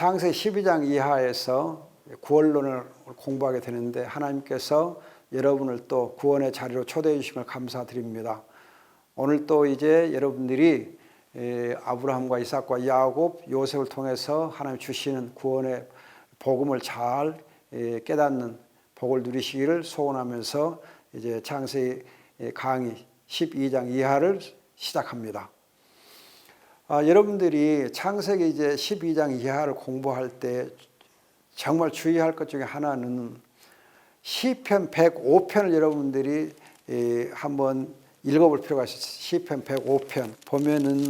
창세기 12장 이하에서 구원론을 공부하게 되는데 하나님께서 여러분을 또 구원의 자리로 초대해 주심을 감사드립니다. 오늘 또 이제 여러분들이 아브라함과 이삭과 야곱, 요셉을 통해서 하나님 주시는 구원의 복음을 잘 깨닫는 복을 누리시기를 소원하면서 이제 창세기 강의 12장 이하를 시작합니다. 여러분들이 창세기 이제 12장 이하를 공부할 때 정말 주의할 것 중에 하나는 시편 105편을 여러분들이 한번 읽어볼 필요가 있어요. 시편 105편 보면은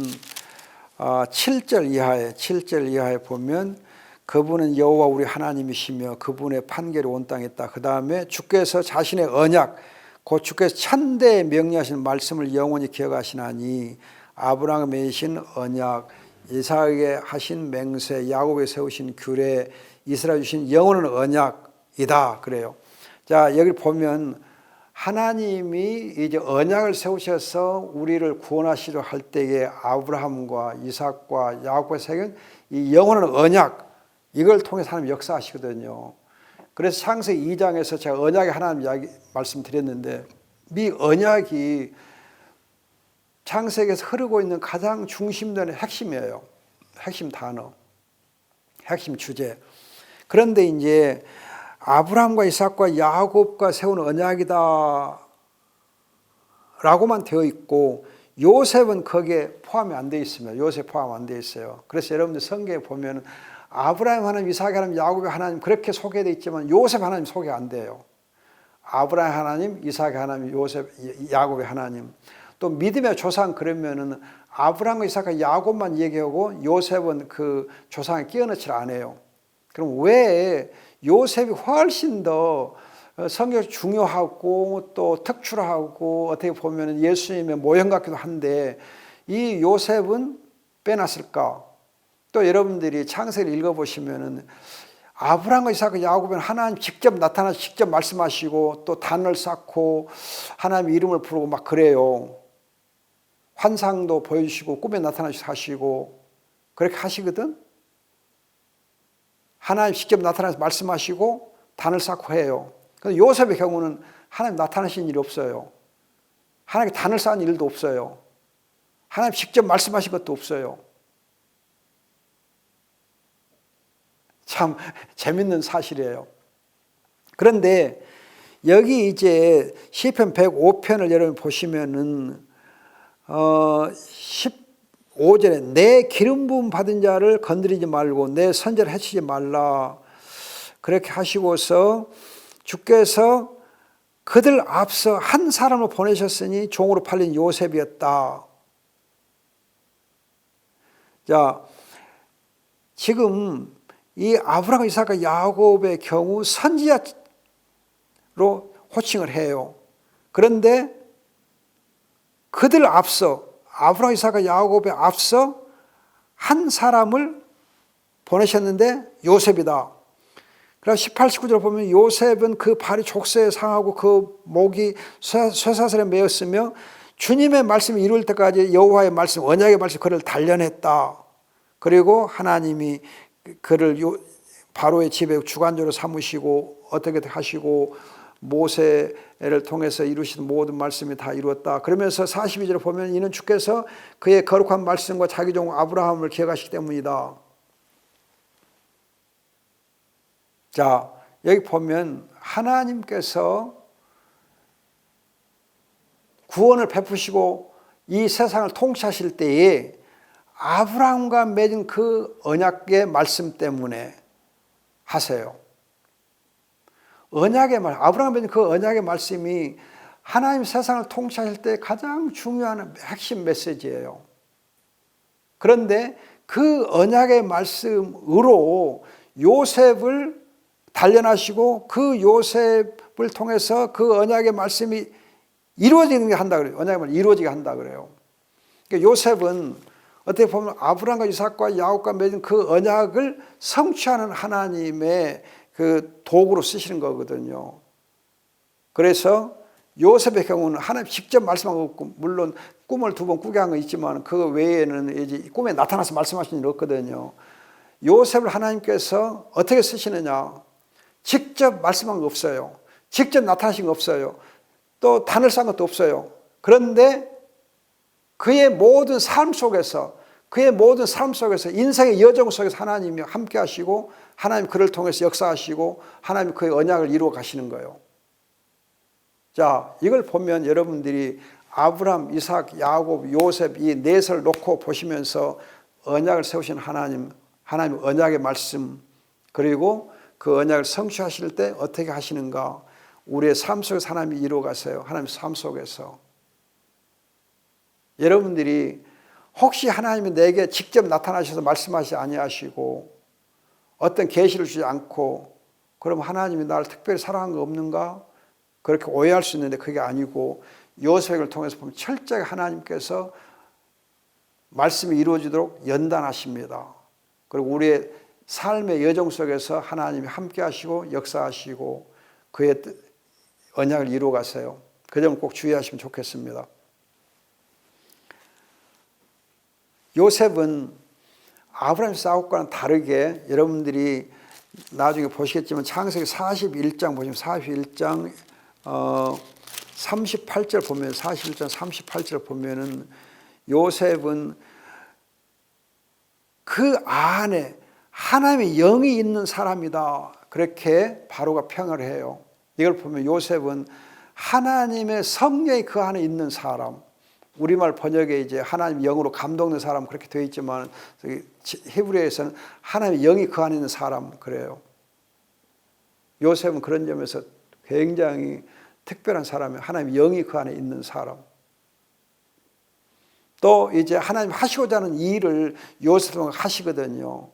7절 이하에 보면 그분은 여호와 우리 하나님이시며 그분의 판결이 온 땅에 있다. 그 다음에 주께서 자신의 언약 곧 주께서 천대에 명령하신 말씀을 영원히 기억하시나니 아브라함에 맺으신 언약, 이삭에게 하신 맹세, 야곱에 세우신 규례, 이스라엘 주신 영원한 언약이다 그래요. 자, 여기 보면 하나님이 이제 언약을 세우셔서 우리를 구원하시려 할 때에 아브라함과 이삭과 야곱과 세운 이 영원한 언약, 이걸 통해서 하나님 역사하시거든요. 그래서 창세기 2장에서 제가 언약의 하나님 이야기 말씀드렸는데 이 언약이 창세기에서 흐르고 있는 가장 중심되는 핵심이에요. 핵심 단어, 핵심 주제. 그런데 이제 아브라함과 이삭과 야곱과 세운 언약이다 라고만 되어 있고 요셉은 거기에 포함이 안 되어 있습니다. 요셉 포함 안 되어 있어요. 그래서 여러분들 성경에 보면 아브라함 하나님, 이삭 하나님, 야곱의 하나님 그렇게 소개되어 있지만 요셉 하나님 소개 안 돼요. 아브라함 하나님, 이삭 하나님, 요셉, 야곱의 하나님. 또 믿음의 조상 그러면은 아브라함과 이삭과 야곱만 얘기하고 요셉은 그 조상에 끼워 넣지 않아요. 그럼 왜 요셉이 훨씬 더 성경이 중요하고 또 특출하고 어떻게 보면 예수님의 모형 같기도 한데 이 요셉은 빼놨을까? 또 여러분들이 창세기를 읽어보시면은 아브라함과 이삭과 야곱은 하나님 직접 나타나서 직접 말씀하시고 또 단을 쌓고 하나님의 이름을 부르고 막 그래요. 환상도 보여주시고 꿈에 나타나셔서 하시고 그렇게 하시거든. 하나님 직접 나타나서 말씀하시고 단을 쌓고 해요. 그런데 요셉의 경우는 하나님 나타나신 일이 없어요. 하나님 단을 쌓은 일도 없어요. 하나님 직접 말씀하신 것도 없어요. 참 재밌는 사실이에요. 그런데 여기 이제 시편 105편을 여러분 보시면은 15절에 내 기름 부음 받은 자를 건드리지 말고 내 선제를 해치지 말라 그렇게 하시고서 주께서 그들 앞서 한 사람을 보내셨으니 종으로 팔린 요셉이었다. 자, 지금 이 아브라함, 이삭과 야곱의 경우 선지자로 호칭을 해요. 그런데 그들 앞서 아브라함, 이삭과 야곱의 앞서 한 사람을 보내셨는데 요셉이다. 그래서 18, 19절 보면 요셉은 그 발이 족쇄에 상하고 그 목이 쇠사슬에 매였으며 주님의 말씀이 이룰 때까지 여호와의 말씀, 언약의 말씀 그를 단련했다. 그리고 하나님이 그를 바로의 집에 주관자로 삼으시고 어떻게 하시고 모세를 통해서 이루신 모든 말씀이 다 이루었다. 그러면서 42절에 보면 이는 주께서 그의 거룩한 말씀과 자기 종 아브라함을 기억하시기 때문이다. 자, 여기 보면 하나님께서 구원을 베푸시고 이 세상을 통치하실 때에 아브라함과 맺은 그 언약의 말씀 때문에 하세요. 언약의 말, 아브라함과 맺은 그 언약의 말씀이 하나님 세상을 통치하실 때 가장 중요한 핵심 메시지예요. 그런데 그 언약의 말씀으로 요셉을 단련하시고 그 요셉을 통해서 그 언약의 말씀이 이루어지게 한다 그래요. 언약의 말씀이 이루어지게 한다 그래요. 그러니까 요셉은 어떻게 보면 아브라함과 이삭과 야곱과 맺은 그 언약을 성취하는 하나님의 그 도구로 쓰시는 거거든요. 그래서 요셉의 경우는 하나님 직접 말씀한 거고 물론 꿈을 2번 꾸게 한 건 있지만 그 외에는 이제 꿈에 나타나서 말씀하신 일 없거든요. 요셉을 하나님께서 어떻게 쓰시느냐? 직접 말씀한 거 없어요. 직접 나타나신 거 없어요. 또 단을 쌓은 것도 없어요. 그런데 그의 모든 삶 속에서 인생의 여정 속에서 하나님이 함께 하시고 하나님 그를 통해서 역사하시고 하나님 그의 언약을 이루어 가시는 거예요. 자, 이걸 보면 여러분들이 아브라함, 이삭, 야곱, 요셉 이 넷을 놓고 보시면서 언약을 세우신 하나님 언약의 말씀, 그리고 그 언약을 성취하실 때 어떻게 하시는가? 우리의 삶 속에서 하나님이 이루어 가세요. 하나님 삶 속에서. 여러분들이 혹시 하나님이 내게 직접 나타나셔서 말씀하시지 아니하시고 어떤 계시를 주지 않고 그럼 하나님이 나를 특별히 사랑한 거 없는가? 그렇게 오해할 수 있는데 그게 아니고 요셉을 통해서 보면 철저하게 하나님께서 말씀이 이루어지도록 연단하십니다. 그리고 우리의 삶의 여정 속에서 하나님이 함께 하시고 역사하시고 그의 언약을 이루어 가세요. 그 점을 꼭 주의하시면 좋겠습니다. 요셉은 아브라함 사업과는 다르게 여러분들이 나중에 보시겠지만 창세기 41장 보시면 41장 38절 보면 41장 38절 보면은 요셉은 그 안에 하나님의 영이 있는 사람이다. 그렇게 바로가 평을 해요. 이걸 보면 요셉은 하나님의 성령이 그 안에 있는 사람. 우리말 번역에 이제 하나님 영으로 감동된 사람 그렇게 되어 있지만 히브리어에서는 하나님의 영이 그 안에 있는 사람 그래요. 요셉은 그런 점에서 굉장히 특별한 사람이에요. 하나님의 영이 그 안에 있는 사람. 또 이제 하나님 하시고자 하는 일을 요셉은 하시거든요.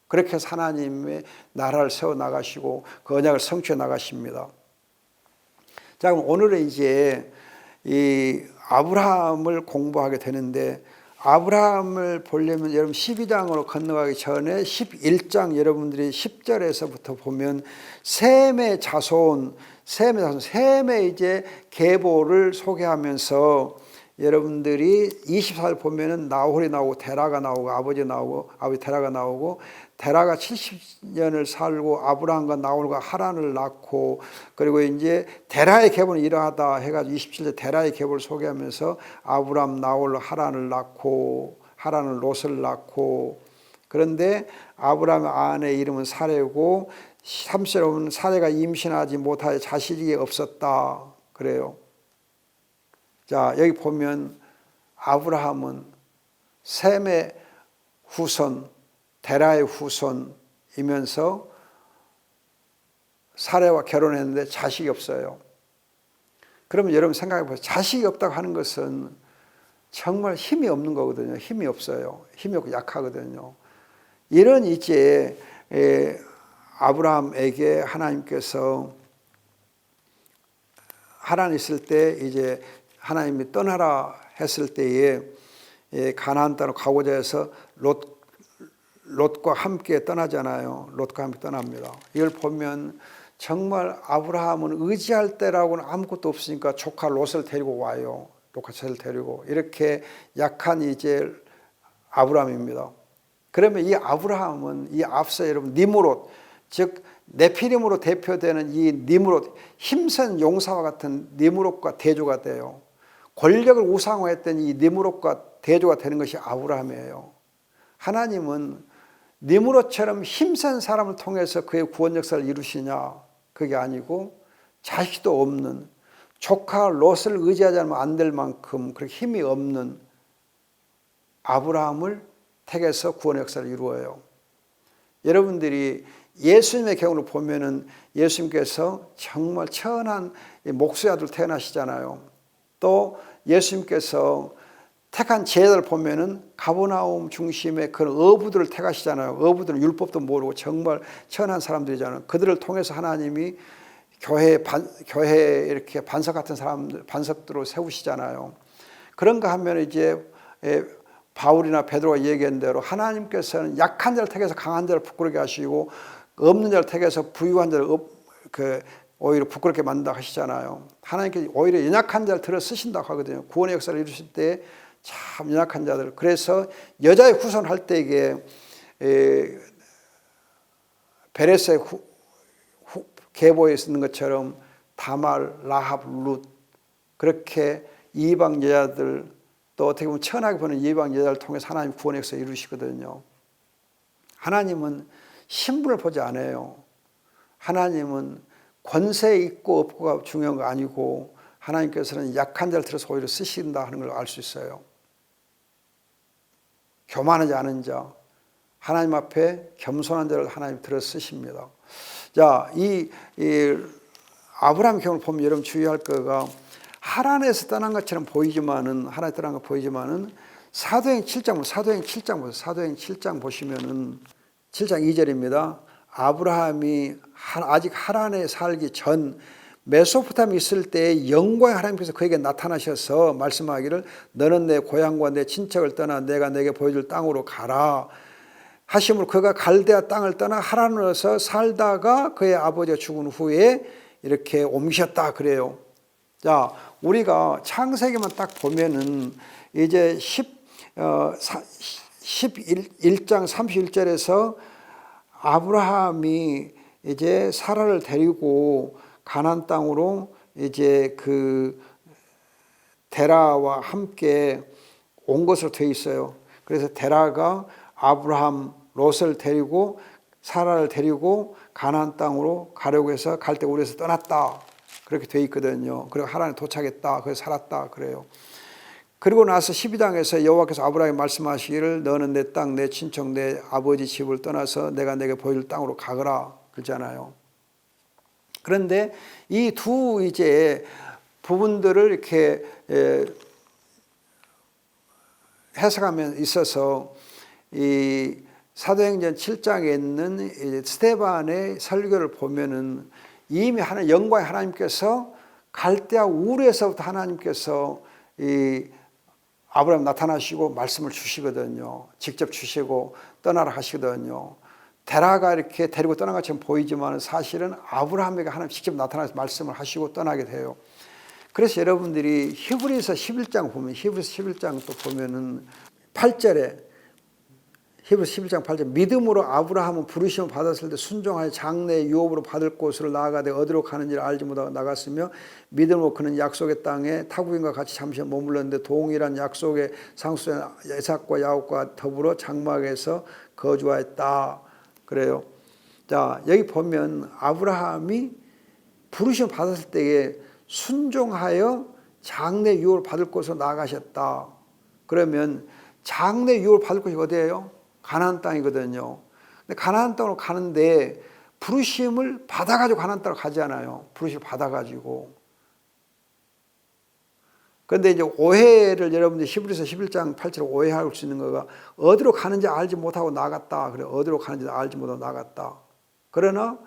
그렇게 해서 하나님의 나라를 세워 나가시고 그 언약을 성취해 나가십니다. 자, 그럼 오늘은 이제 이 아브라함을 공부하게 되는데 아브라함을 보려면 여러분 12장으로 건너가기 전에 11장 여러분들이 10절에서부터 보면 셈의 자손, 셈의 이제 계보를 소개하면서 여러분들이 24절 보면은 나홀이 나오고 데라가 나오고 아버지 데라가 나오고 데라가 70년을 살고 아브라함과 나홀과 하란을 낳고 그리고 이제 데라의 계보는 이러하다 해가지고 27절 데라의 계보를 소개하면서 아브라함 나홀 하란을 낳고 하란을 롯을 낳고 그런데 아브라함의 아내 이름은 사레고 30절에 보면 사레가 임신하지 못하여 자식이 없었다 그래요. 자, 여기 보면 아브라함은 셈의 후손, 데라의 후손이면서 사레와 결혼했는데 자식이 없어요. 그러면 여러분 생각해 보세요. 자식이 없다고 하는 것은 정말 힘이 없는 거거든요. 힘이 없어요. 힘이 없고 약하거든요. 이런 이제 아브라함에게 하나님께서 하란 있을 때 이제 하나님이 떠나라 했을 때에 가나안 땅으로 가고자 해서 롯과 함께 떠나잖아요. 롯과 함께 떠납니다. 이걸 보면 정말 아브라함은 의지할 때라고는 아무것도 없으니까 조카 롯을 데리고 와요. 롯을 데리고 이렇게 약한 이제 아브라함입니다. 그러면 이 아브라함은 이 앞서 여러분 니므롯 즉 네피림으로 대표되는 이 니므롯 힘센 용사와 같은 니므롯과 대조가 돼요. 권력을 우상화했던 이 니므롯과 대조가 되는 것이 아브라함이에요. 하나님은 니므롯처럼 힘센 사람을 통해서 그의 구원 역사를 이루시냐? 그게 아니고 자식도 없는 조카 롯을 의지하지 않으면 안 될 만큼 그렇게 힘이 없는 아브라함을 택해서 구원 역사를 이루어요. 여러분들이 예수님의 경우를 보면은 예수님께서 정말 천한 목수의 아들 태어나시잖아요. 또 예수님께서 택한 제자를 보면은 가버나움 중심의 그런 어부들을 택하시잖아요. 어부들은 율법도 모르고 정말 천한 사람들이잖아요. 그들을 통해서 하나님이 교회 이렇게 반석 같은 사람들, 반석들로 세우시잖아요. 그런가 하면 이제 바울이나 베드로가 얘기한 대로 하나님께서는 약한 자를 택해서 강한 자를 부끄럽게 하시고 없는 자를 택해서 부유한 자를 오히려 부끄럽게 만든다 하시잖아요. 하나님께서 오히려 연약한 자를 들어 쓰신다고 하거든요. 구원의 역사를 이루실 때 참 연약한 자들. 그래서 여자의 후손을 할 때에 베레스의 계보에 있는 것처럼 다말, 라합, 룻 그렇게 이방 여자들 또 어떻게 보면 천하게 보는 이방 여자를 통해서 하나님 구원의 역사 이루시거든요. 하나님은 신분을 보지 않아요. 하나님은 권세 있고 없고가 중요한 거 아니고 하나님께서는 약한 자를 들어서 오히려 쓰신다 하는 걸 알 수 있어요. 교만하지 않은 자, 하나님 앞에 겸손한 자를 하나님 들어 쓰십니다. 자, 이 아브라함 경우를 보면 여러분 주의할 거가 하란에서 떠난 것처럼 보이지만은 하란에서 떠난 것 보이지만은 사도행 7장 보시면은 7장 2절입니다. 아브라함이 아직 하란에 살기 전 메소포타미에 있을 때 영광의 하나님께서 그에게 나타나셔서 말씀하기를 너는 내 고향과 내 친척을 떠나 내가 내게 보여줄 땅으로 가라 하심으로 그가 갈대아 땅을 떠나 하란으로서 살다가 그의 아버지가 죽은 후에 이렇게 옮기셨다 그래요. 자, 우리가 창세기만 딱 보면은 이제 11장 31절에서 아브라함이 이제 사라를 데리고 가나안 땅으로 이제 그 데라와 함께 온 것으로 되어 있어요. 그래서 데라가 아브라함 롯을 데리고 사라를 데리고 가나안 땅으로 가려고 해서 갈대 우르에서 떠났다. 그렇게 되어 있거든요. 그리고 하란에 도착했다. 거기서 살았다. 그래요. 그리고 나서 12장에서 여호와께서 아브라함에게 말씀하시기를 너는 내 땅, 내 친척, 내 아버지 집을 떠나서 내가 내게 보여줄 땅으로 가거라. 그러잖아요. 그런데 이 두 이제 부분들을 이렇게 해석하면 있어서 이 사도행전 7장에 있는 스데반의 설교를 보면은 이미 하나님 영광의 하나님께서 갈대아 우르에서부터 하나님께서 이 아브라함 나타나시고 말씀을 주시거든요. 직접 주시고 떠나라 하시거든요. 데라가 이렇게 데리고 떠난 것처럼 보이지만 사실은 아브라함에게 하나님 직접 나타나서 말씀을 하시고 떠나게 돼요. 그래서 여러분들이 히브리서 11장 보면 히브리서 11장 또 보면은 8절에 히브리서 11장 8절 믿음으로 아브라함은 부르심을 받았을 때 순종하여 장래의 유업으로 받을 곳으로 나아가되 어디로 가는지를 알지 못하고 나갔으며 믿음으로 그는 약속의 땅에 타국인과 같이 잠시 머물렀는데 동일한 약속의 상수된 이삭과 야곱과 더불어 장막에서 거주하였다. 그래요. 자, 여기 보면 아브라함이 부르심을 받았을 때에 순종하여 장래 유업을 받을 곳으로 나아가셨다. 그러면 장래 유업을 받을 곳이 어디예요? 가나안 땅이거든요. 근데 가나안 땅으로 가는데 부르심을 받아가지고 가나안 땅으로 가지 않아요. 부르심을 받아가지고. 그런데 이제 오해를 여러분들이 히브리서 11장 8절에 오해할 수 있는 거가 어디로 가는지 알지 못하고 나갔다. 그래 어디로 가는지 알지 못하고 나갔다. 그러나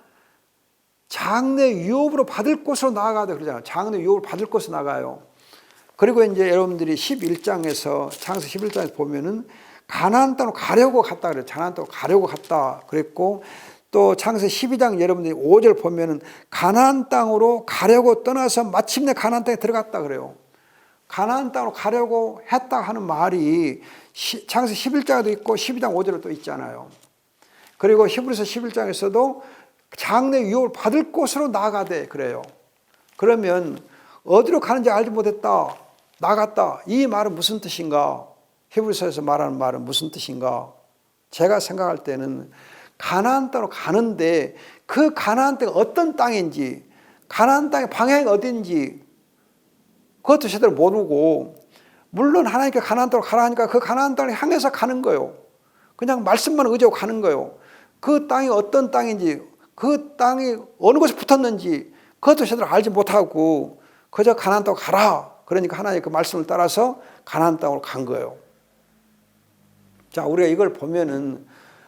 장래 유업으로 받을 곳으로 나아가야 돼 그러잖아요. 장래 유업을 받을 곳으로 나가요. 그리고 이제 여러분들이 11장에서 창세기 11장에서 보면은 가나안 땅으로 가려고 갔다 그래요. 가나안 땅으로 가려고 갔다 그랬고 또 창세기 12장 여러분들이 5절 보면은 가나안 땅으로 가려고 떠나서 마침내 가나안 땅에 들어갔다 그래요. 가나안 땅으로 가려고 했다 하는 말이 창세기 11장에도 있고 12장 5절에 또 있잖아요. 그리고 히브리서 11장에서도 장래 유업을 받을 곳으로 나가되 그래요. 그러면 어디로 가는지 알지 못했다. 나갔다. 이 말은 무슨 뜻인가? 히브리서에서 말하는 말은 무슨 뜻인가? 제가 생각할 때는 가나안 땅으로 가는데 그 가나안 땅이 어떤 땅인지 가나안 땅의 방향이 어딘지 그것도 제대로 모르고 물론 하나님께 가나안 땅으로 가라 하니까 그 가나안 땅을 향해서 가는 거예요. 그냥 말씀만 의지하고 가는 거예요. 그 땅이 어떤 땅인지 그 땅이 어느 곳에 붙었는지 그것도 제대로 알지 못하고 그저 가나안 땅으로 가라. 그러니까 하나님의 그 말씀을 따라서 가나안 땅으로 간 거예요. 자, 우리가 이걸 보면은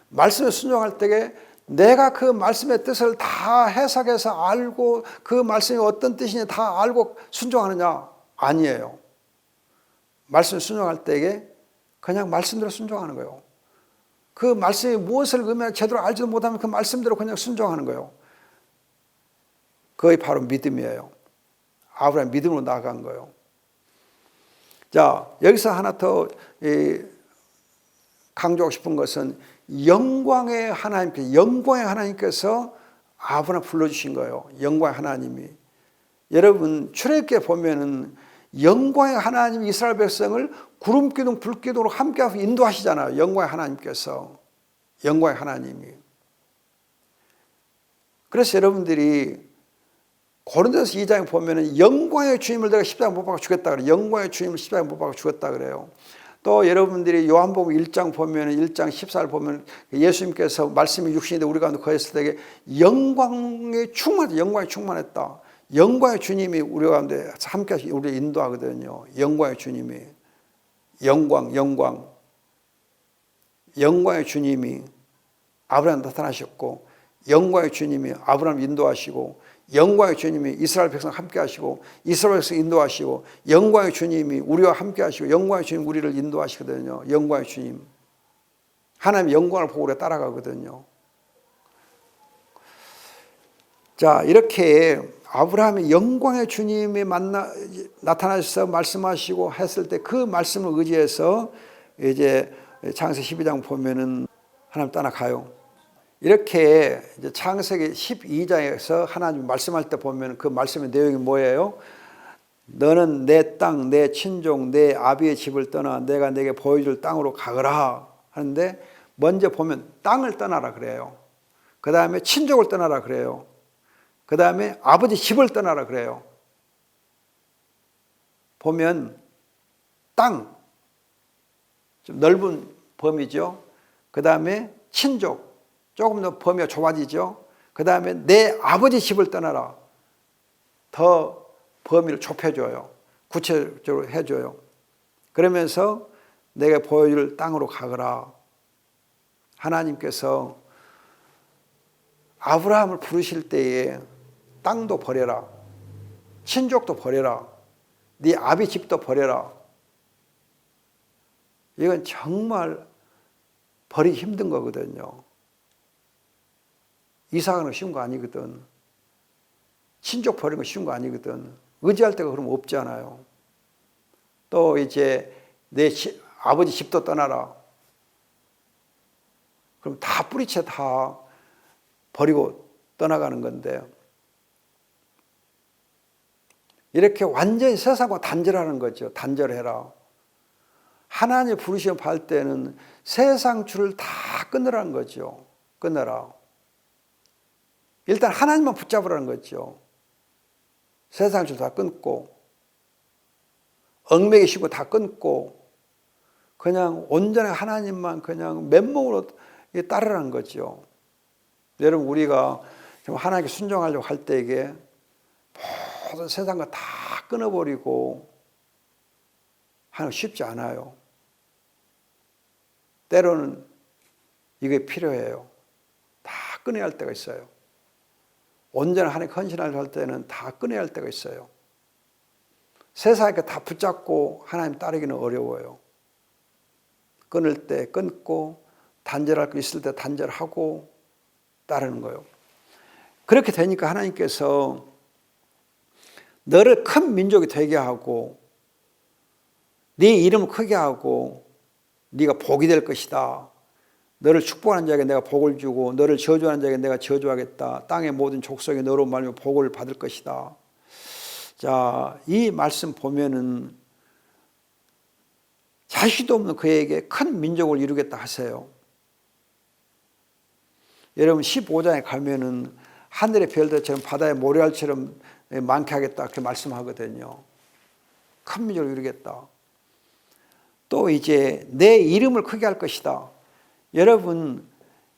말씀에 순종할 때에 내가 그 말씀의 뜻을 다 해석해서 알고 그 말씀이 어떤 뜻이냐 다 알고 순종하느냐? 아니에요. 말씀에 순종할 때에 그냥 말씀대로 순종하는 거예요. 그 말씀이 무엇을 의미하는지 제대로 알지도 못하면 그 말씀대로 그냥 순종하는 거예요. 그게 바로 믿음이에요. 아브라함 믿음으로 나아간 거예요. 자, 여기서 하나 더 강조하고 싶은 것은 영광의 하나님께서 아브라함 불러주신 거예요. 영광의 하나님이. 여러분 출애굽기에 보면은 영광의 하나님이 이스라엘 백성을 구름 기둥 불 기둥으로 함께하고 인도하시잖아요. 영광의 하나님께서. 영광의 하나님이. 그래서 여러분들이 고린도서 2장에 보면은 영광의 주님을 내가 십자가에 못 박아 죽였다 그래요. 영광의 주님을 십자가에 못 박아 죽였다 그래요. 또 여러분들이 요한복음 1장 보면은 1장 14절 보면 예수님께서 말씀이 육신이 우리 가운데 거했을 때 영광에 충만했다. 영광의 주님이 우리 가운데 함께 하시 우리 인도하거든요. 영광의 주님이. 영광의 주님이 아브라함 나타나셨고, 영광의 주님이 아브라함 인도하시고, 영광의 주님이 이스라엘 백성 함께 하시고, 이스라엘 백성 인도하시고, 영광의 주님이 우리와 함께 하시고, 영광의 주님 우리를 인도하시거든요. 영광의 주님. 하나님의 영광을 보고 우리가 따라가거든요. 자, 이렇게 아브라함이 영광의 주님이 나타나셔서 말씀하시고 했을 때 그 말씀을 의지해서 이제 창세기 12장 보면은 하나님 떠나가요. 이렇게 이제 창세기 12장에서 하나님 말씀할 때 보면 그 말씀의 내용이 뭐예요? 너는 내 땅, 내 친족, 내 아비의 집을 떠나 내가 내게 보여줄 땅으로 가거라 하는데, 먼저 보면 땅을 떠나라 그래요. 그 다음에 친족을 떠나라 그래요. 그 다음에 아버지 집을 떠나라 그래요. 보면 땅, 좀 넓은 범위죠. 그 다음에 친족, 조금 더 범위가 좁아지죠. 그 다음에 내 아버지 집을 떠나라. 더 범위를 좁혀줘요. 구체적으로 해줘요. 그러면서 내가 보여줄 땅으로 가거라. 하나님께서 아브라함을 부르실 때에 땅도 버려라. 친족도 버려라. 네 아비 집도 버려라. 이건 정말 버리기 힘든 거거든요. 이사가는 쉬운 거 아니거든. 친족 버리는 거 쉬운 거 아니거든. 의지할 데가 그럼 없잖아요. 또 이제 내 아버지 집도 떠나라. 그럼 다 뿌리채 다 버리고 떠나가는 건데, 이렇게 완전히 세상과 단절하는 거죠. 단절해라. 하나님 부르시면 할 때는 세상 줄을 다 끊으라는 거죠. 끊어라. 일단 하나님만 붙잡으라는 거죠. 세상 줄 다 끊고, 얽매기 쉬고 다 끊고, 그냥 온전히 하나님만 그냥 맨몸으로 따르라는 거죠. 여러분, 우리가 하나님께 순종하려고 할 때 이게 모든 세상과 다 끊어버리고 하는 거 쉽지 않아요. 때로는 이게 필요해요. 다 끊어야 할 때가 있어요. 온전한 하나님께 헌신하려고 할 때는 다 끊어야 할 때가 있어요. 세상에 다 붙잡고 하나님 따르기는 어려워요. 끊을 때 끊고, 단절할 거 있을 때 단절하고 따르는 거예요. 그렇게 되니까 하나님께서 너를 큰 민족이 되게 하고 네 이름을 크게 하고 네가 복이 될 것이다. 너를 축복하는 자에게 내가 복을 주고 너를 저주하는 자에게 내가 저주하겠다. 땅의 모든 족속이 너로 말미암아 복을 받을 것이다. 자, 이 말씀 보면은 자식도 없는 그에게 큰 민족을 이루겠다 하세요. 여러분 15장에 가면은 하늘의 별들처럼 바다의 모래알처럼 많게 하겠다 그렇게 말씀하거든요. 큰 민족을 이루겠다. 또 이제 내 이름을 크게 할 것이다. 여러분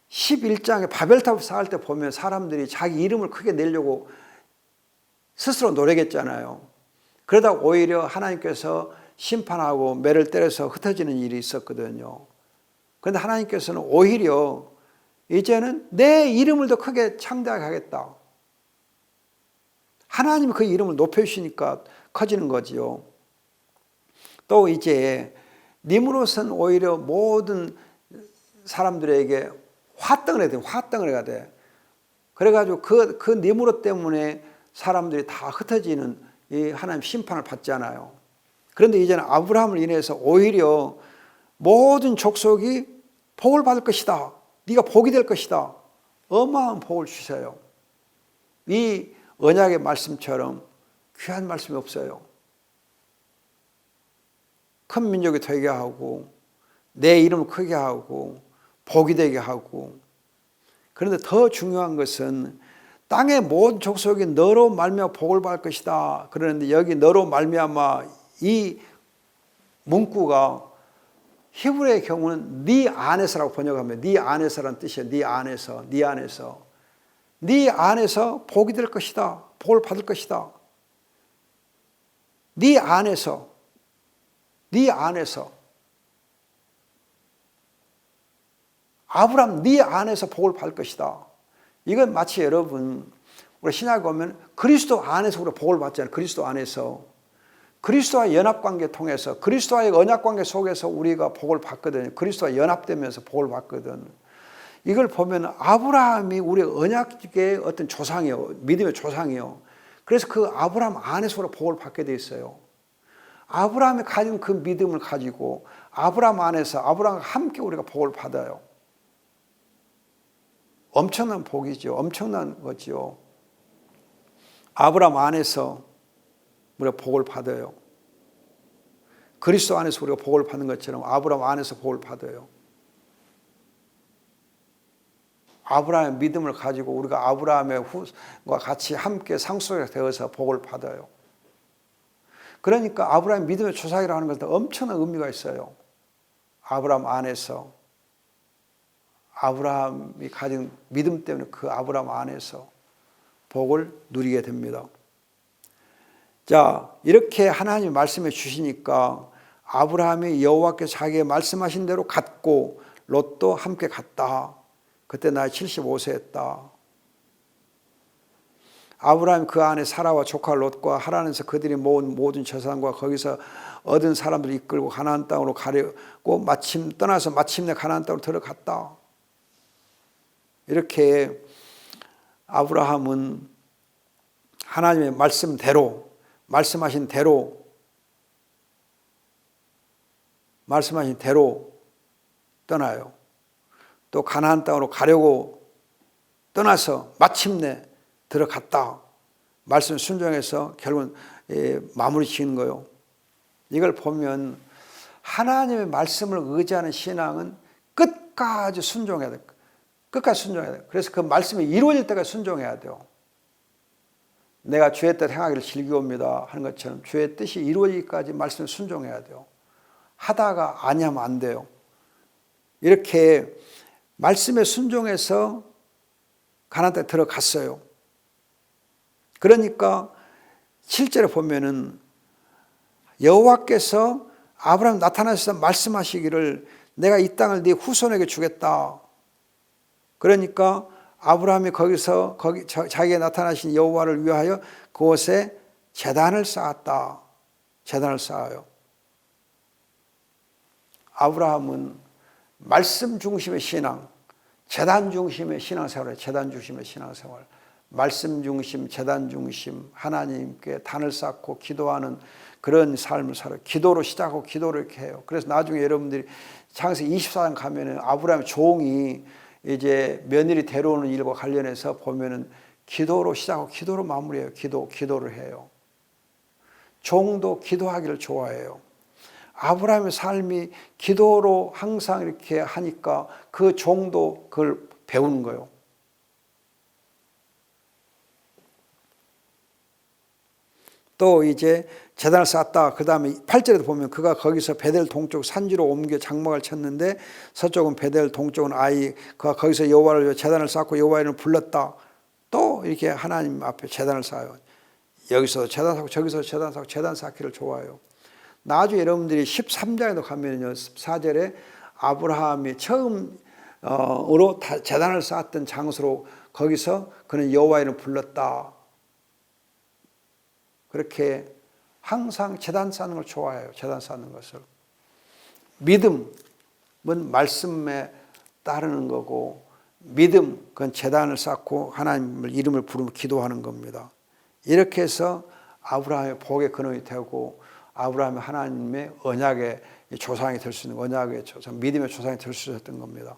11장에 바벨탑을 쌓을 때 보면 사람들이 자기 이름을 크게 내려고 스스로 노력했잖아요. 그러다 오히려 하나님께서 심판하고 매를 때려서 흩어지는 일이 있었거든요. 그런데 하나님께서는 오히려 이제는 내 이름을 더 크게 창대하게 하겠다. 하나님이 그 이름을 높여주시니까 커지는 거지요. 또 이제 니므롯은 오히려 모든 사람들에게 화덩을 해야 돼. 화덩을 해야 돼. 그래가지고 그 니므롯 때문에 사람들이 다 흩어지는 이 하나님 심판을 받잖아요. 그런데 이제는 아브라함을 인해서 오히려 모든 족속이 복을 받을 것이다. 네가 복이 될 것이다. 어마어마한 복을 주세요. 이 언약의 말씀처럼 귀한 말씀이 없어요. 큰 민족이 되게 하고 내 이름을 크게 하고 복이 되게 하고, 그런데 더 중요한 것은 땅의 모든 족속이 너로 말미암아 복을 받을 것이다. 그러는데 여기 너로 말미암아 이 문구가 히브리의 경우는 네 안에서라고 번역하면 네 안에서라는 뜻이에요. 네 안에서, 네 안에서. 네 안에서 복이 될 것이다. 복을 받을 것이다. 네 안에서, 네 안에서. 아브라함 네 안에서 복을 받을 것이다. 이건 마치 여러분 우리 신약에 보면 그리스도 안에서 우리가 복을 받잖아요. 그리스도 안에서. 그리스도와의 연합관계 통해서, 그리스도와의 언약관계 속에서 우리가 복을 받거든요. 그리스도와 연합되면서 복을 받거든. 이걸 보면 아브라함이 우리 언약의 어떤 조상이요, 믿음의 조상이요. 그래서 그 아브라함 안에서 우리가 복을 받게 돼 있어요. 아브라함이 가진 그 믿음을 가지고 아브라함 안에서 아브라함과 함께 우리가 복을 받아요. 엄청난 복이죠. 엄청난 거죠. 아브라함 안에서 우리가 복을 받아요. 그리스도 안에서 우리가 복을 받는 것처럼 아브라함 안에서 복을 받아요. 아브라함의 믿음을 가지고 우리가 아브라함의 후과 같이 함께 상속이 되어서 복을 받아요. 그러니까 아브라함의 믿음의 조상이라고 하는 것은 엄청난 의미가 있어요. 아브라함 안에서, 아브라함이 가진 믿음 때문에 그 아브라함 안에서 복을 누리게 됩니다. 자, 이렇게 하나님이 말씀해 주시니까 아브라함이 여호와께서 자기의 말씀하신 대로 갔고 롯도 함께 갔다. 그때 나이 75세였다. 아브라함이 그 안에 사라와 조카 롯과 하란에서 그들이 모은 모든 재산과 거기서 얻은 사람들을 이끌고 가나안 땅으로 가려고 떠나서 마침내 가나안 땅으로 들어갔다. 이렇게 아브라함은 하나님의 말씀대로, 말씀하신 대로 떠나요. 또 가나안 땅으로 가려고 떠나서 마침내 들어갔다. 말씀 순종해서 결국은 마무리 지은 거예요. 이걸 보면 하나님의 말씀을 의지하는 신앙은 끝까지 순종해야 돼요. 끝까지 순종해야 돼요. 그래서 그 말씀이 이루어질 때까지 순종해야 돼요. 내가 주의 뜻 행하기를 즐기옵니다 하는 것처럼 주의 뜻이 이루어지기까지 말씀을 순종해야 돼요. 하다가 아니하면 안 돼요. 이렇게 말씀에 순종해서 가나안 땅에 들어갔어요. 그러니까 실제로 보면은 여호와께서 아브라함 나타나셔서 말씀하시기를 내가 이 땅을 네 후손에게 주겠다. 그러니까 아브라함이 거기서 자기에 나타나신 여호와를 위하여 그곳에 제단을 쌓았다. 제단을 쌓아요. 아브라함은 말씀 중심의 신앙, 제단 중심의 신앙생활이에요. 제단 중심의 신앙생활. 말씀 중심, 제단 중심, 하나님께 단을 쌓고 기도하는 그런 삶을 살아요. 기도로 시작하고 기도로 이렇게 해요. 그래서 나중에 여러분들이 창세기 24장 가면은 아브라함의 종이 이제 며느리 데려오는 일과 관련해서 보면은 기도로 시작하고 기도로 마무리해요. 기도를 해요. 종도 기도하기를 좋아해요. 아브라함의 삶이 기도로 항상 이렇게 하니까 그 종도 그걸 배우는 거예요. 또 이제 제단을 쌓았다. 그 다음에 8절에도 보면 그가 거기서 베델 동쪽 산지로 옮겨 장막을 쳤는데 서쪽은 베델, 동쪽은 아이. 그가 거기서 여호와를 위해 제단을 쌓고 여호와의 이름을 불렀다. 또 이렇게 하나님 앞에 제단을 쌓아요. 여기서 제단 쌓고 저기서 제단 쌓고 제단 쌓기를 좋아해요. 나중에 여러분들이 13장에도 가면요 4절에 아브라함이 처음으로 제단을 쌓았던 장소로 거기서 그는 여호와의 이름을 불렀다. 그렇게 항상 제단 쌓는 걸 좋아해요. 제단 쌓는 것을. 믿음은 말씀에 따르는 거고 믿음 그건 제단을 쌓고 하나님을 이름을 부르며 기도하는 겁니다. 이렇게 해서 아브라함의 복의 근원이 되고 아브라함이 하나님의 언약의 조상이 될 수 있는 언약의 조상, 믿음의 조상이 될 수 있었던 겁니다.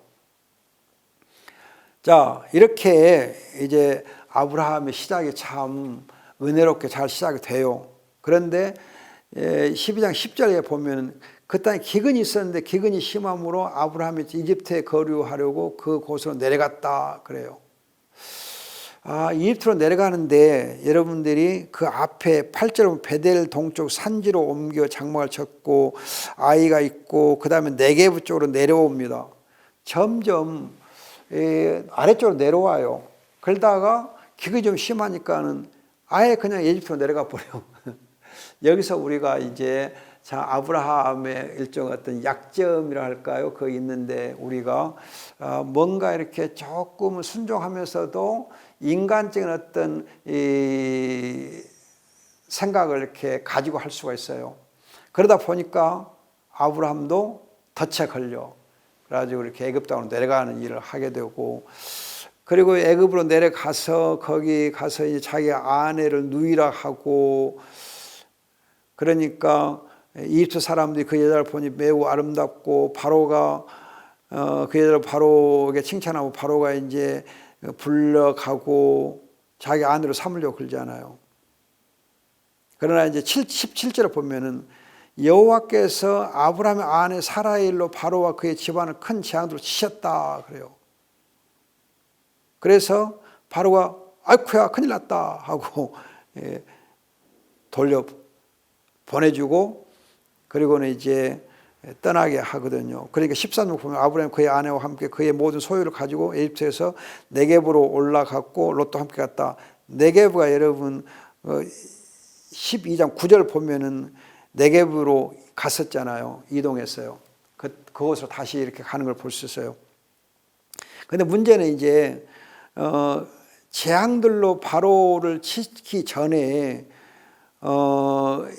자, 이렇게 이제 아브라함의 시작이 참 은혜롭게 잘 시작이 돼요. 그런데 12장 10절에 보면 그 땅에 기근이 있었는데 기근이 심함으로 아브라함이 이집트에 거류하려고 그곳으로 내려갔다 그래요. 이집트로 내려가는데 여러분들이 그 앞에 8절은 베델 동쪽 산지로 옮겨 장막을 쳤고 아이가 있고 그 다음에 네게브 쪽으로 내려옵니다. 점점 아래쪽으로 내려와요. 그러다가 기근이 좀 심하니까는 아예 그냥 이집트로 내려가 버려요. 여기서 우리가 이제 자 아브라함의 일종 어떤 약점이라 할까요? 그 있는데 우리가 뭔가 이렇게 조금 순종하면서도 인간적인 어떤 이 생각을 이렇게 가지고 할 수가 있어요. 그러다 보니까 아브라함도 덫에 걸려 그래가지고 이렇게 애굽 땅으로 내려가는 일을 하게 되고, 그리고 애굽으로 내려가서 거기 가서 이제 자기 아내를 누이락하고, 그러니까 이집트 사람들이 그 여자를 보니 매우 아름답고 바로가 그 여자를 바로에게 칭찬하고 바로가 이제 불러가고 자기 아내로 삼으려고 그러잖아요. 그러나 이제 17절에 보면은 여호와께서 아브라함의 아내 사라의 일로 바로와 그의 집안을 큰 재앙으로 치셨다 그래요. 그래서 바로가 아이쿠야 큰일 났다 하고 돌려 보내주고 그리고는 이제 떠나게 하거든요. 그러니까 13절 보면 아브라함 그의 아내와 함께 그의 모든 소유를 가지고 에집트에서 네게브로 올라갔고 롯도 함께 갔다. 네게브가 여러분 12장 9절 보면은 네게브로 갔었잖아요. 이동했어요. 그곳으로 다시 이렇게 가는 걸 볼 수 있어요. 근데 문제는 이제 재앙들로 바로를 치기 전에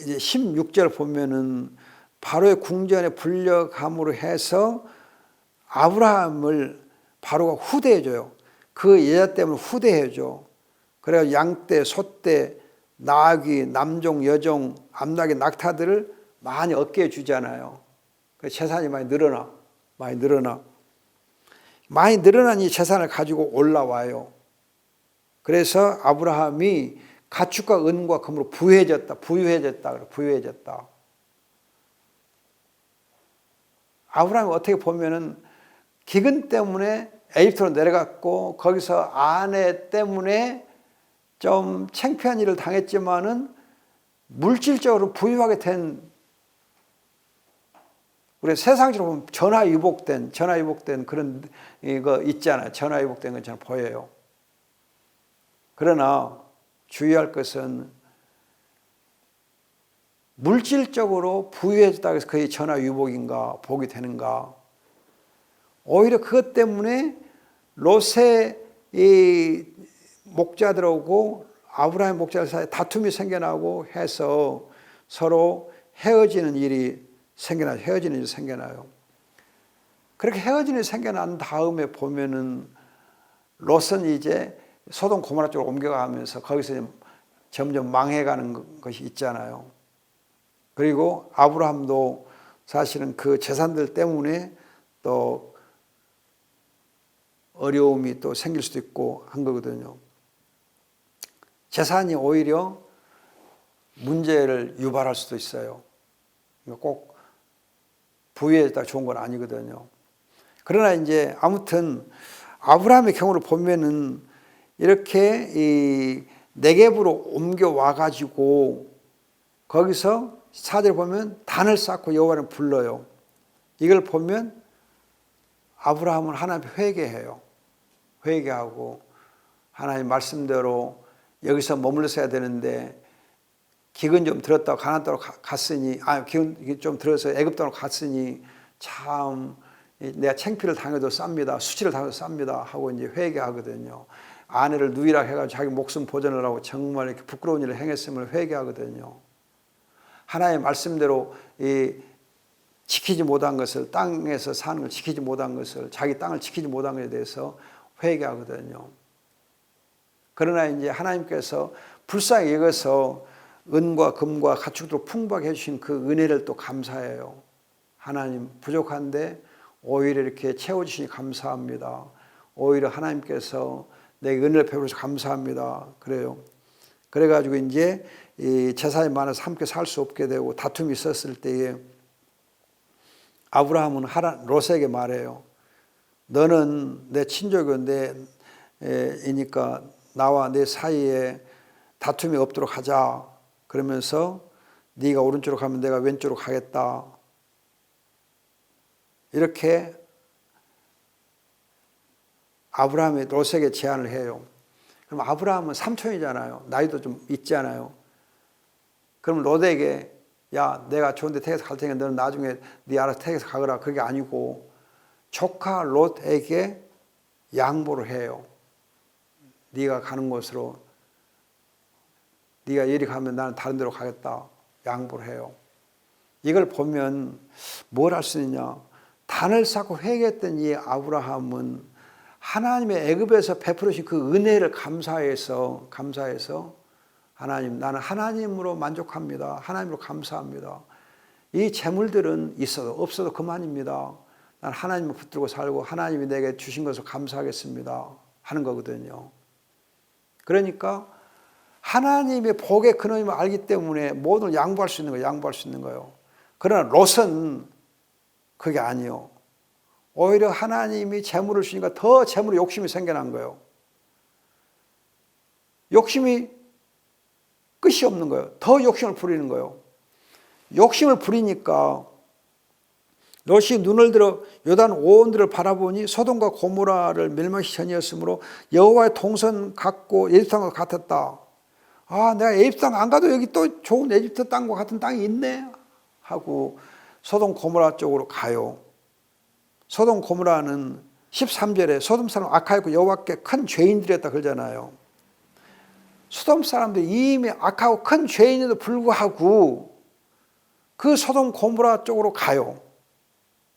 이제 16절 보면은 바로의 궁전에 불려감으로 해서 아브라함을 바로가 후대해줘요. 그 여자 때문에 후대해줘. 그래서 양떼, 소떼, 나귀, 남종, 여종, 암나귀, 낙타들을 많이 얻게 해주잖아요. 재산이 많이 늘어나. 많이 늘어난 이 재산을 가지고 올라와요. 그래서 아브라함이 가축과 은과 금으로 부유해졌다. 아브라함이 어떻게 보면은 기근 때문에 에집트로 내려갔고 거기서 아내 때문에 좀 창피한 일을 당했지만은 물질적으로 부유하게 된, 우리 세상적으로 보면 전화위복된 그런 거 있잖아요. 전화위복된 것처럼 보여요. 그러나 주의할 것은 물질적으로 부유해졌다고 해서 그게 전화위복인가 복이 되는가. 오히려 그것 때문에 롯의 이 목자들하고 아브라함 목자들 사이에 다툼이 생겨나고 해서 서로 헤어지는 일이 생겨나요. 그렇게 헤어지는 일이 생겨난 다음에 보면은 롯은 이제 소돔 고모라 쪽으로 옮겨가면서 거기서 점점 망해가는 것이 있잖아요. 그리고 아브라함도 사실은 그 재산들 때문에 또 어려움이 또 생길 수도 있고 한 거거든요. 재산이 오히려 문제를 유발할 수도 있어요. 꼭 부유해졌다 좋은 건 아니거든요. 그러나 이제 아무튼 아브라함의 경우를 보면은 이렇게 이 네겝으로 옮겨와 가지고 거기서 4절 보면 단을 쌓고 여호와를 불러요. 이걸 보면 아브라함은 하나님 회개하고 하나님 말씀대로 여기서 머물러서야 되는데 기근 좀 들었다고 가나안 땅으로 갔으니 기근 좀 들어서 애굽 땅으로 갔으니 참 내가 창피를 당해도 쌉니다. 수치를 당해도 쌉니다 하고 이제 회개하거든요. 아내를 누이라 해가지고 자기 목숨 보전을 하고 정말 이렇게 부끄러운 일을 행했음을 회개하거든요. 하나님의 말씀대로 지키지 못한 것을, 땅에서 사는 걸 지키지 못한 것을, 자기 땅을 지키지 못한 것에 대해서 회개하거든요. 그러나 이제 하나님께서 불쌍히 여겨서 은과 금과 가축으로 풍부하게 해주신 그 은혜를 또 감사해요. 하나님 부족한데 오히려 이렇게 채워주시니 감사합니다. 오히려 하나님께서 내게 은혜를 베풀어서 감사합니다. 그래요. 그래가지고 이제 이 제사에 많아서 함께 살 수 없게 되고 다툼이 있었을 때에 아브라함은 롯에게 말해요. 너는 내 친족이고 이니까 나와 내 사이에 다툼이 없도록 하자. 그러면서 네가 오른쪽으로 가면 내가 왼쪽으로 가겠다. 이렇게 아브라함이 롯에게 제안을 해요. 그럼 아브라함은 삼촌이잖아요. 나이도 좀 있잖아요. 그럼 롯에게 야, 내가 좋은 데 택해서 갈 테니까 너는 나중에 네 알아서 택해서 가거라. 그게 아니고 조카 롯에게 양보를 해요. 네가 가는 곳으로 네가 이리 가면 나는 다른 데로 가겠다. 양보를 해요. 이걸 보면 뭘 할 수 있냐. 단을 쌓고 회개했던 이 아브라함은 하나님의 애굽에서 베풀으신 그 은혜를 감사해서 하나님, 나는 하나님으로 만족합니다. 하나님으로 감사합니다. 이 재물들은 있어도 없어도 그만입니다. 난 하나님을 붙들고 살고 하나님이 내게 주신 것을 감사하겠습니다. 하는 거거든요. 그러니까 하나님의 복의 근원임을 알기 때문에 모든 양보할 수 있는 거예요. 양보할 수 있는 거예요. 그러나 롯은 그게 아니요. 오히려 하나님이 재물을 주니까 더 재물에 욕심이 생겨난 거예요. 욕심이 끝이 없는 거예요. 더 욕심을 부리는 거예요. 욕심을 부리니까 롯이 눈을 들어 요단 오온들을 바라보니 소돔과 고모라를 멸망시 전이었으므로 여호와의 동선 같고 에집트 땅과 같았다. 아, 내가 에집트 땅 안 가도 여기 또 좋은 에집트 땅과 같은 땅이 있네 하고 소돔 고모라 쪽으로 가요. 소돔 고모라는 13절에 소돔 사람 악하였고 여호와께 큰 죄인들이었다 그러잖아요. 소돔 사람들이 이미 악하고 큰 죄인에도 불구하고 그 소돔 고모라 쪽으로 가요.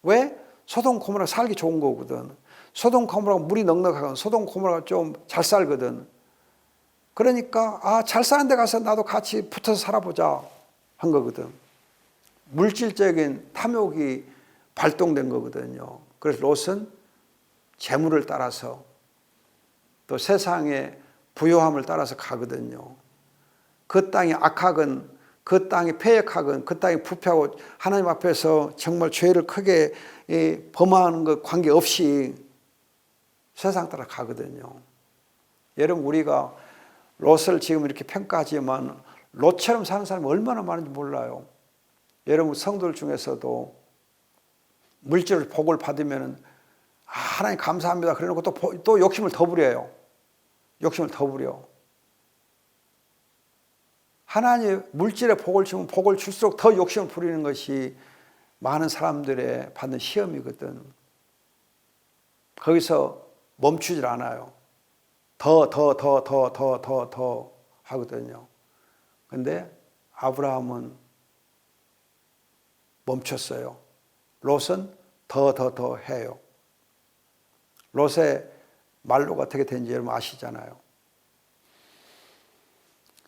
왜? 소돔 고모라가 살기 좋은 거거든. 소돔 고모라가 물이 넉넉하거든. 소돔 고모라가 좀 잘 살거든. 그러니까 잘 사는 데 가서 나도 같이 붙어서 살아보자 한 거거든. 물질적인 탐욕이 발동된 거거든요. 그래서 롯은 재물을 따라서 또 세상의 부요함을 따라서 가거든요. 그 땅이 악하건 그 땅이 패역하건 그 땅이 부패하고 하나님 앞에서 정말 죄를 크게 범하는 것 관계없이 세상 따라 가거든요. 여러분 우리가 롯을 지금 이렇게 평가하지만 롯처럼 사는 사람이 얼마나 많은지 몰라요. 여러분 성도들 중에서도 물질 복을 받으면 하나님 감사합니다. 그래놓고 또 욕심을 더 부려요. 욕심을 더 부려. 하나님 물질의 복을 주면 복을 줄수록 더 욕심을 부리는 것이 많은 사람들의 받는 시험이거든. 거기서 멈추질 않아요. 더 하거든요. 근데 아브라함은 멈췄어요. 롯은 더 해요. 롯의 말로가 어떻게 되는지 여러분 아시잖아요.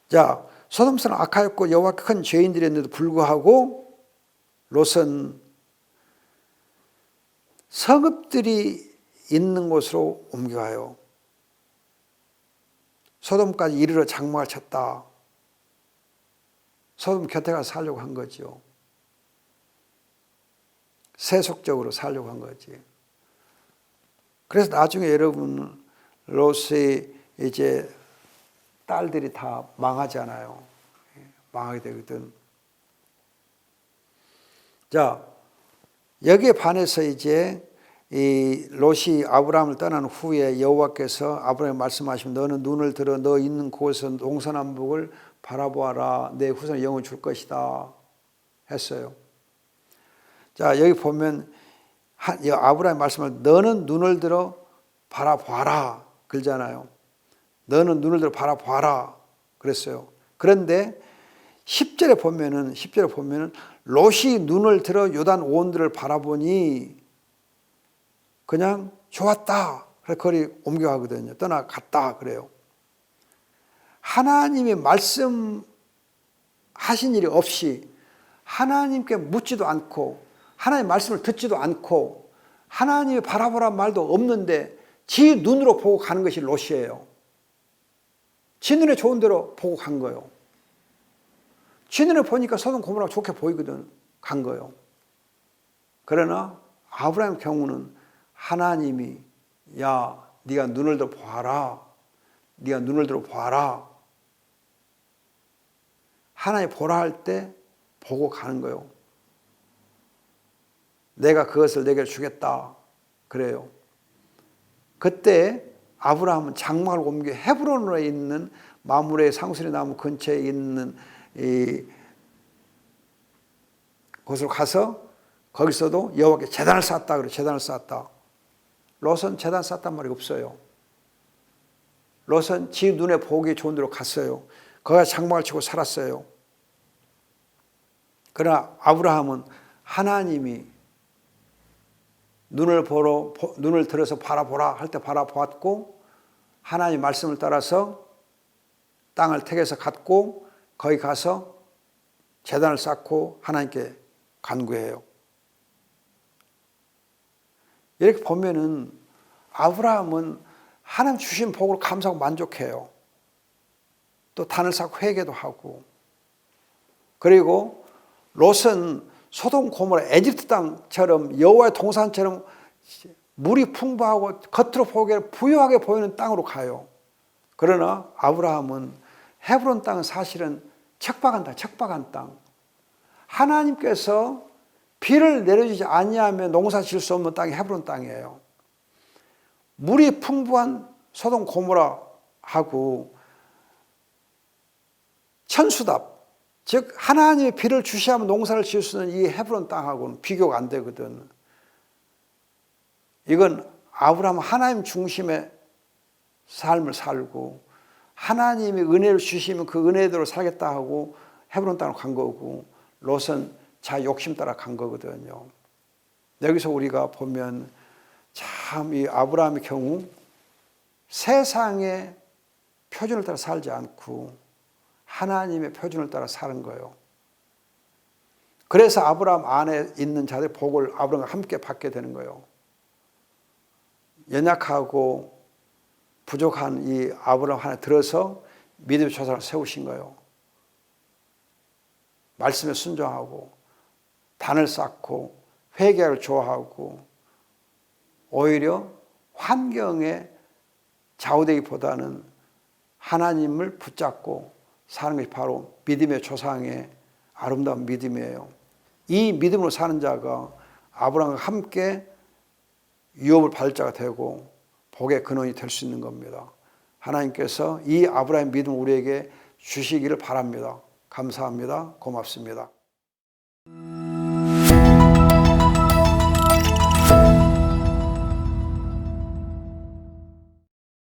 자, 소돔 사람 악하였고 여호와께 큰 죄인들이었는데도 불구하고 롯은 성읍들이 있는 곳으로 옮겨가요. 소돔까지 이르러 장막을 쳤다. 소돔 곁에 가서 살려고 한 거죠. 세속적으로 살려고 한 거지. 그래서 나중에 여러분 롯의 이제 딸들이 다 망하잖아요. 망하게 되거든. 자, 여기에 반해서 이제 이 롯이 아브라함을 떠난 후에 여호와께서 아브라함에 말씀하시면 너는 눈을 들어 너 있는 곳에서 동서남북을 바라보아라. 내 후손에 영을 줄 것이다 했어요. 자, 여기 보면 아브라함의 말씀을 너는 눈을 들어 바라봐라 그러잖아요. 너는 눈을 들어 바라봐라 그랬어요. 그런데 10절에 보면은 롯이 눈을 들어 요단 오온들을 바라보니 그냥 좋았다. 그래서 거리 옮겨가거든요. 떠나갔다 그래요. 하나님이 말씀하신 일이 없이 하나님께 묻지도 않고 하나님의 말씀을 듣지도 않고 하나님이 바라보란 말도 없는데 지 눈으로 보고 가는 것이 롯이에요. 지 눈에 좋은 대로 보고 간 거예요. 지 눈에 보니까 소돔 고모라가 좋게 보이거든. 간 거예요. 그러나 아브라함의 경우는 하나님이 야 네가 눈을 들어 보아라. 네가 눈을 들어 보아라. 하나님 보라 할 때 보고 가는 거예요. 내가 그것을 내게 주겠다. 그래요. 그때 아브라함은 장막을 옮겨 헤브론으로 있는 마므레 상수리 나무 근처에 있는 곳으로 가서 거기서도 여호와께 제단을 쌓았다. 그래 제단을 쌓았다. 롯은 제단 쌓았단 말이 없어요. 롯은 지 눈에 보기 좋은 데로 갔어요. 거기서 장막을 치고 살았어요. 그러나 아브라함은 하나님이 눈을 들어서 바라보라 할 때 바라보았고 하나님 말씀을 따라서 땅을 택해서 갔고 거기 가서 제단을 쌓고 하나님께 간구해요. 이렇게 보면은 아브라함은 하나님 주신 복을 감사하고 만족해요. 또 단을 쌓고 회개도 하고. 그리고 롯은 소돔 고모라 에집트 땅처럼 여호와의 동산처럼 물이 풍부하고 겉으로 보기에 부유하게 보이는 땅으로 가요. 그러나 아브라함은 헤브론 땅은 사실은 척박한 땅, 척박한 땅. 하나님께서 비를 내려주지 아니하면 농사 지을 수 없는 땅이 헤브론 땅이에요. 물이 풍부한 소돔 고모라하고 천수답, 즉 하나님의 비를 주시하면 농사를 지을 수 있는 이 헤브론 땅하고는 비교가 안 되거든. 이건 아브라함은 하나님 중심의 삶을 살고 하나님이 은혜를 주시면 그 은혜대로 살겠다 하고 헤브론 땅으로 간 거고 롯은 자기 욕심 따라 간 거거든요. 여기서 우리가 보면 참 이 아브라함의 경우 세상의 표준을 따라 살지 않고 하나님의 표준을 따라 사는 거예요. 그래서 아브라함 안에 있는 자들의 복을 아브라함과 함께 받게 되는 거예요. 연약하고 부족한 이 아브라함 하나 들어서 믿음의 조상을 세우신 거예요. 말씀에 순종하고 단을 쌓고 회개를 좋아하고 오히려 환경에 좌우되기보다는 하나님을 붙잡고 사는 것이 바로 믿음의 조상의 아름다운 믿음이에요. 이 믿음으로 사는 자가 아브라함과 함께 유업을 받을 자가 되고 복의 근원이 될 수 있는 겁니다. 하나님께서 이 아브라함의 믿음을 우리에게 주시기를 바랍니다. 감사합니다. 고맙습니다.